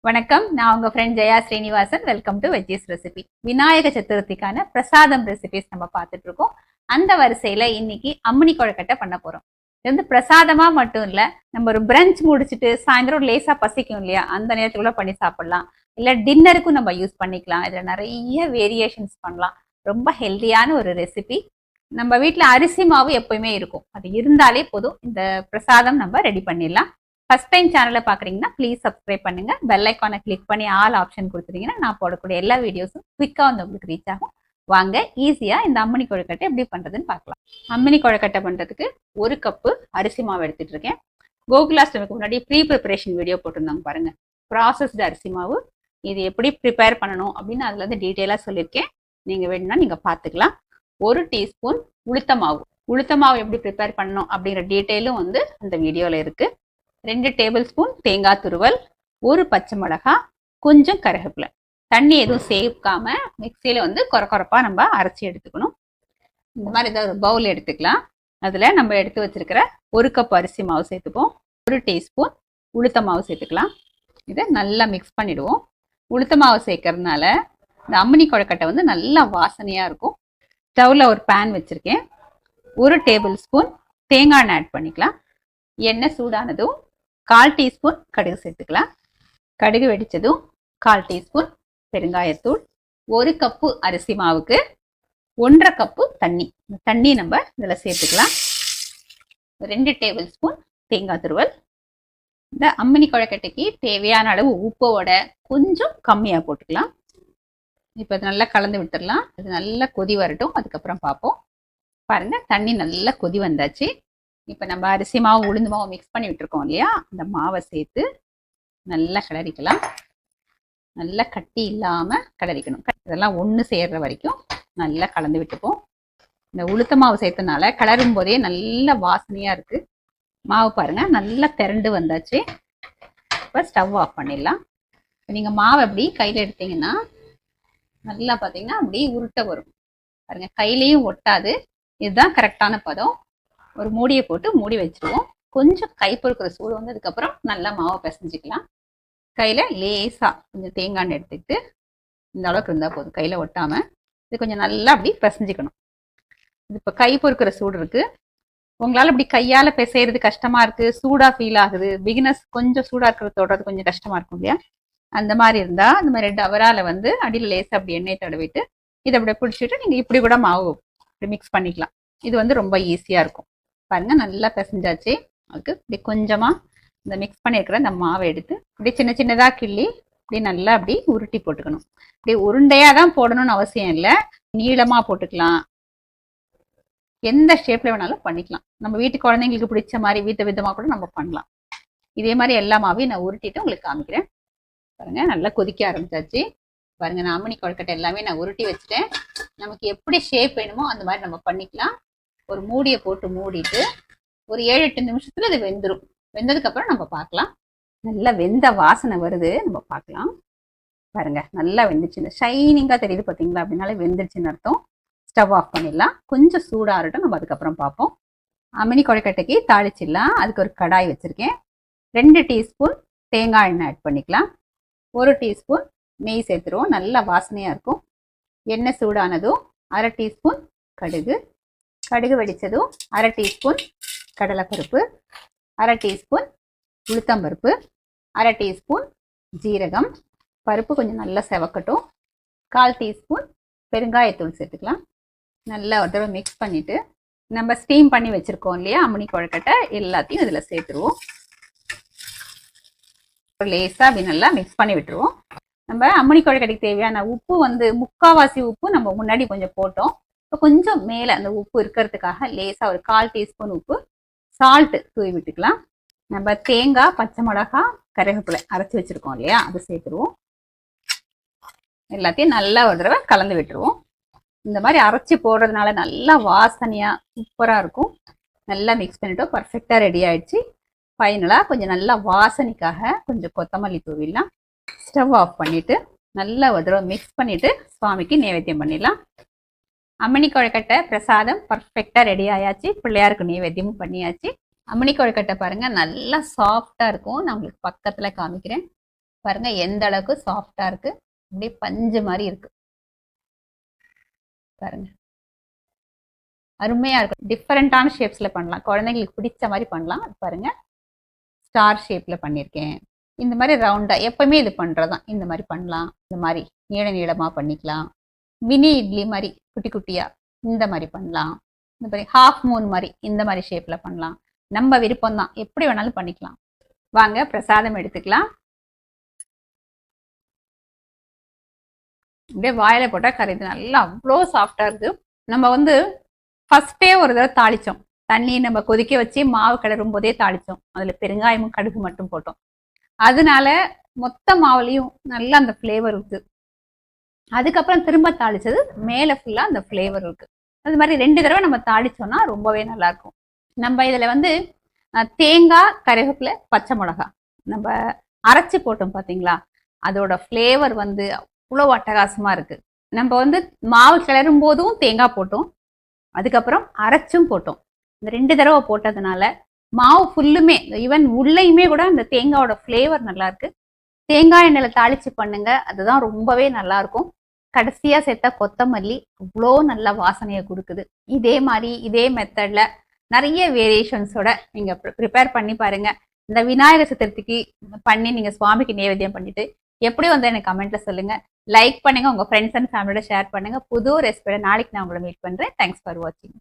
வணக்கம். நான் உங்க friend Jaya Srinivasan. Welcome to veggies recipe. விநாயக சதுர்த்திக்கான பிரசாதம் ரெசிபிஸ் நம்ம பார்த்துட்டு இருக்கோம். அந்த வரிசையில இன்னைக்கு அம்மினி கொழுக்கட்டை பண்ண போறோம். இது வந்து பிரசாதமா மட்டும் இல்ல, நம்ம ஒரு பிரஞ்ச் முடிச்சுட்டு சாயந்தரம் லேசா பசிக்கும் இல்லையா, அந்த நேரத்துக்குள்ள பண்ணி சாப்பிடலாம். இல்ல டின்னருக்கும் நம்ம யூஸ் பண்ணிக்கலாம். இதுல நிறைய வேரியேஷன்ஸ் பண்ணலாம். ரொம்ப ஹெல்தியான ஒரு ரெசிபி. நம்ம வீட்டுல அரிசி மாவு எப்பயுமே இருக்கும், அது இருந்தாலே போதும். இந்த பிரசாதம் நம்ம ரெடி பண்ணிடலாம். ஃபர்ஸ்ட் டைம் சேனலை பார்க்குறீங்கன்னா ப்ளீஸ் சப்ஸ்கிரைப் பண்ணுங்க. பெல் ஐக்கானை கிளிக் பண்ணி ஆல் ஆப்ஷன் கொடுத்துட்டீங்கன்னா நான் போடக்கூடிய எல்லா வீடியோஸும் குவிக்காக வந்து உங்களுக்கு ரீச் ஆகும். வாங்க ஈஸியாக இந்த அம்மினி கொழுக்கட்டை எப்படி பண்ணுறதுன்னு பார்க்கலாம். அம்மினி கொழுக்கட்டை பண்ணுறதுக்கு 1 கப்பு அரிசி மாவு எடுத்துட்டு இருக்கேன். கோகுலாஷ்டமிக்கு முன்னாடி ப்ரீ ப்ரிப்பரேஷன் வீடியோ போட்டிருந்தாங்க பாருங்க, ப்ராசஸ்டு அரிசி மாவு. இது எப்படி ப்ரிப்பேர் பண்ணணும் அப்படின்னு அதில் வந்து டீட்டெயிலாக சொல்லியிருக்கேன். நீங்கள் வேணும்னா நீங்கள் பார்த்துக்கலாம். 1 டீஸ்பூன் உளுத்த மாவு. உளுத்த மாவு எப்படி ப்ரிப்பேர் பண்ணணும் அப்படிங்கிற டீட்டெயிலும் வந்து அந்த வீடியோவில் இருக்குது. 2 டேபிள் ஸ்பூன் தேங்காய் துருவல், 1 பச்சை மிளகா, கொஞ்சம் கருவேப்பிலை. தண்ணி எதுவும் சேர்க்காம மிக்சியில் வந்து கொரப்பா நம்ம அரைச்சி எடுத்துக்கணும். இந்த மாதிரி ஏதாவது ஒரு பவுல் எடுத்துக்கலாம். அதில் நம்ம எடுத்து வச்சிருக்கிற 1 கப் அரிசி மாவு சேர்த்துப்போம். 1 டீஸ்பூன் உளுத்த மாவு சேர்த்துக்கலாம். இதை நல்லா மிக்ஸ் பண்ணிடுவோம். உளுத்த மாவு சேர்க்கறதுனால இந்த அம்மினி கொழுக்கட்டை வந்து நல்லா வாசனையாக இருக்கும். ஸ்டவ்வில் ஒரு பேன் வச்சுருக்கேன். 1 டேபிள் ஸ்பூன் தேங்காய் எண்ணெய் ஆட் பண்ணிக்கலாம். எண்ணெய் சூடானதும் 1/4 டீஸ்பூன் கடுகு சேர்த்துக்கலாம். கடுகு வெடிச்சதும் 1/4 டீஸ்பூன் பெருங்காயத்தூள். 1 கப்பு அரிசி மாவுக்கு 1.5 கப்பு தண்ணி நம்ம இதில் சேர்த்துக்கலாம். 2 டேபிள் ஸ்பூன் தேங்காய் துருவல். இந்த அம்மினி கொழுக்கட்டைக்கு தேவையான அளவு உப்போட கொஞ்சம் கம்மியாக போட்டுக்கலாம். இப்போ இது நல்லா கலந்து விட்டுடலாம். இது நல்லா கொதி வரட்டும், அதுக்கப்புறம் பார்ப்போம். பாருங்க, தண்ணி நல்லா கொதி வந்தாச்சு. இப்போ நம்ம அரிசி மாவு உளுந்து மாவு மிக்ஸ் பண்ணி விட்டுருக்கோம் இல்லையா, அந்த மாவை சேர்த்து நல்லா கிளறிக்கலாம். நல்லா கட்டி இல்லாமல் கிளறிக்கணும். இதெல்லாம் ஒன்று சேர்ற வரைக்கும் நல்லா கலந்து விட்டுப்போம். இந்த உளுத்த மாவு சேர்த்தனால கிளறும் போதே நல்ல வாசனையாக இருக்குது. மாவு பாருங்கள் நல்லா திரண்டு வந்தாச்சு. இப்போ ஸ்டவ் ஆஃப் பண்ணிடலாம். இப்போ நீங்கள் மாவு அப்படி கையில் எடுத்தீங்கன்னா நல்லா பார்த்தீங்கன்னா அப்படி உருட்டை வரும் பாருங்கள், கையிலையும் ஒட்டாது. இதுதான் கரெக்டான பதம். ஒரு மூடியை போட்டு மூடி வச்சுருவோம். கொஞ்சம் கை பொறுக்கிற சூடு வந்ததுக்கப்புறம் நல்லா மாவை பிசைஞ்சிக்கலாம். கையில் லேசாக கொஞ்சம் தேங்காய் எண்ணெய் எடுத்துக்கிட்டு இந்த அளவுக்கு இருந்தால் போதும், கையில் ஒட்டாமல். இது கொஞ்சம் நல்லா அப்படி பிசைஞ்சிக்கணும். இது இப்போ கை பொறுக்கிற சூடு இருக்குது. உங்களால் இப்படி கையால் பிசைறது கஷ்டமாக இருக்குது, சூடாக ஃபீல் ஆகுது, பிகினர்ஸ் கொஞ்சம் சூடாக இருக்கிறத தொடுறது கொஞ்சம் கஷ்டமாக இருக்கும் இல்லையா, அந்த மாதிரி இருந்தால் இந்த மாதிரி டவரால் வந்து அடியில் லேசாக அப்படி எண்ணெய் தடவிட்டு இதை அப்படி பிடிச்சிட்டு நீங்கள் இப்படி கூட மாவு இப்படி மிக்ஸ் பண்ணிக்கலாம். இது வந்து ரொம்ப ஈஸியாக இருக்கும். பாருங்க, நல்லா பிசைஞ்சாச்சு. அதுக்கு இப்படி கொஞ்சமாக இந்த மிக்ஸ் பண்ணியிருக்கிற இந்த மாவை எடுத்து இப்படி சின்ன சின்னதாக கிள்ளி இப்படி நல்லா அப்படி உருட்டி போட்டுக்கணும். இப்படி உருண்டையாக தான் போடணும்னு அவசியம் இல்லை, நீளமாக போட்டுக்கலாம். எந்த ஷேப்பில் வேணாலும் பண்ணிக்கலாம். நம்ம வீட்டு குழந்தைங்களுக்கு பிடிச்ச மாதிரி விதமாக கூட நம்ம பண்ணலாம். இதே மாதிரி எல்லா மாவையும் நான் உருட்டிட்டு உங்களுக்கு காமிக்கிறேன். பாருங்க, நல்லா கொதிக்க ஆரம்பிச்சாச்சு. பாருங்க, நான் அம்மினி கொழுக்கட்டை எல்லாமே நான் உருட்டி வச்சுட்டேன். நமக்கு எப்படி ஷேப் வேணுமோ அந்த மாதிரி நம்ம பண்ணிக்கலாம். ஒரு மூடியை போட்டு மூடிட்டு ஒரு 7-8 நிமிஷத்துல இது வெந்துடும். வெந்ததுக்கப்புறம் நம்ம பார்க்கலாம். நல்லா வெந்த வாசனை வருது, நம்ம பார்க்கலாம். பாருங்க, நல்லா வெந்துச்சு. இந்த ஷைனிங்காக தெரியுது பார்த்தீங்களா, அப்படின்னாலே வெந்துருச்சுன்னு அர்த்தம். ஸ்டவ் ஆஃப் பண்ணிடலாம். கொஞ்சம் சூடாகட்டும், நம்ம அதுக்கப்புறம் பார்ப்போம். அம்மினி கொழுக்கட்டைக்கு தாளிச்சிடலாம். அதுக்கு ஒரு கடாய் வச்சுருக்கேன். 2 டீஸ்பூன் தேங்காய் எண்ணெய் ஆட் பண்ணிக்கலாம். 1 டீஸ்பூன் நெய் சேர்த்துருவோம், நல்லா வாசனையாக இருக்கும். எண்ணெய் சூடானதும் 1/2 டீஸ்பூன் கடுகு. கடுகு வெடித்ததும் 1/2 டீஸ்பூன் கடலைப்பருப்பு, 1/2 டீஸ்பூன் உளுத்தம்பருப்பு, 1/2 டீஸ்பூன் ஜீரகம். பருப்பு கொஞ்சம் நல்லா செவக்கட்டும். 1/4 டீஸ்பூன் பெருங்காயத்தூள் சேர்த்துக்கலாம். நல்லா ஒரு தடவை மிக்ஸ் பண்ணிவிட்டு நம்ம ஸ்டீம் பண்ணி வச்சுருக்கோம் இல்லையா அம்மினி கொழுக்கட்டை, எல்லாத்தையும் இதில் சேர்த்துருவோம். லேசாக அப்படி நல்லா மிக்ஸ் பண்ணி விட்டுருவோம். நம்ம அம்மினி கொழுக்கட்டைக்கு தேவையான உப்பு வந்து 3/4 உப்பு நம்ம முன்னாடி கொஞ்சம் போட்டோம். இப்போ கொஞ்சம் மேலே அந்த உப்பு இருக்கிறதுக்காக லேசாக ஒரு 1/4 டீஸ்பூன் உப்பு சால்ட்டு தூவி விட்டுக்கலாம். நம்ம தேங்காய், பச்சை மிளகா, கருவேப்பிலை அரைச்சி வச்சுருக்கோம் இல்லையா, அதை சேர்த்துருவோம். எல்லாத்தையும் நல்லா ஒரு தடவை கலந்து விட்டுருவோம். இந்த மாதிரி அரைச்சி போடுறதுனால நல்லா வாசனையாக சூப்பராக இருக்கும். நல்லா மிக்ஸ் பண்ணிட்டோம். பர்ஃபெக்டாக ரெடி ஆகிடுச்சு. ஃபைனலாக கொஞ்சம் நல்லா வாசனைக்காக கொஞ்சம் கொத்தமல்லி தூவிடலாம். ஸ்டவ் ஆஃப் பண்ணிவிட்டு நல்லா ஒரு தடவை மிக்ஸ் பண்ணிவிட்டு சுவாமிக்கு நைவேத்தியம் பண்ணிடலாம். அம்மினி கொழுக்கட்டை பிரசாதம் பர்ஃபெக்டாக ரெடி ஆயாச்சு. பிள்ளையாருக்கு நைவேத்தியமும் பண்ணியாச்சு. அம்மினி கொழுக்கட்டை பாருங்கள் நல்லா சாஃப்டாக இருக்கும். நான் உங்களுக்கு பக்கத்தில் காமிக்கிறேன். பாருங்க எந்த அளவுக்கு சாஃப்டா இருக்கு, அப்படியே பஞ்சு மாதிரி இருக்கு பாருங்க. அருமையா இருக்கும். டிஃபரெண்டான ஷேப்ஸ்ல பண்ணலாம், குழந்தைங்களுக்கு பிடிச்ச மாதிரி பண்ணலாம். பாருங்க ஸ்டார் ஷேப்ல பண்ணியிருக்கேன். இந்த மாதிரி ரவுண்டா எப்பவுமே இது பண்றதுதான். இந்த மாதிரி பண்ணலாம், இந்த மாதிரி நீள நீளமா பண்ணிக்கலாம். மினி இட்லி மாதிரி குட்டி குட்டியா இந்த மாதிரி பண்ணலாம். இந்த மாதிரி ஹாஃப் மூன் மாதிரி இந்த மாதிரி ஷேப்ல பண்ணலாம். நம்ம விருப்பம் தான், எப்படி வேணாலும் பண்ணிக்கலாம். வாங்க பிரசாதம் எடுத்துக்கலாம். அப்படியே வாயில போட்டா கரையுது, நல்லா அவ்வளோ சாஃப்டா இருக்கு. நம்ம வந்து ஃபர்ஸ்டே ஒரு தடவை தாளிச்சோம், தண்ணி நம்ம கொதிக்க வச்சு மாவு கிளறும் போதே தாளிச்சோம். அதுல பெருங்காயமும் கடுகு மட்டும் போட்டோம். அதனால மொத்த மாவுலையும் நல்லா அந்த ஃப்ளேவர் இருக்கு. அதுக்கப்புறம் திரும்ப தாளிச்சது மேல ஃபுல்லா அந்த ஃப்ளேவர் இருக்கு. அது மாதிரி 2 தடவை நம்ம தாளிச்சோம்னா ரொம்பவே நல்லா இருக்கும். நம்ம இதுல வந்து தேங்காய், கறிவேப்பிலை, பச்சை மிளகா நம்ம அரைச்சி போட்டோம் பாத்தீங்களா, அதோட ஃப்ளேவர் வந்து அவ்வளோ அட்டகாசமா இருக்கு. நம்ம வந்து மாவு கிளறும் போதும் தேங்காய் போட்டோம், அதுக்கப்புறம் அரைச்சும் போட்டோம். இந்த 2 தடவை போட்டதுனால மாவு ஃபுல்லுமே ஈவன் உள்ளேயுமே கூட அந்த தேங்காயோட ஃப்ளேவர் நல்லா இருக்கு. தேங்காய் எண்ணெயில தாளிச்சு பண்ணுங்க, அதுதான் ரொம்பவே நல்லா இருக்கும். கடைசியா சேர்த்தா கொத்தமல்லி அவ்வளோ நல்ல வாசனையை கொடுக்குது. இதே மாதிரி இதே மெத்தட்ல நிறைய வேரியேஷன்ஸோட நீங்க ப்ரிப்பேர் பண்ணி பாருங்க. இந்த விநாயகர் சதுர்த்திக்கு பண்ணி நீங்க சுவாமிக்கு நைவேத்தியம் பண்ணிட்டு எப்படி வந்து எனக்கு கமெண்ட்ல சொல்லுங்க. லைக் பண்ணுங்க, உங்க ஃப்ரெண்ட்ஸ் அண்ட் ஃபேமிலியோட ஷேர் பண்ணுங்க. புது ரெசிபியோட நாளைக்கு நான் உங்களை மீட் பண்றேன். தேங்க்ஸ் ஃபார் வாட்சிங்.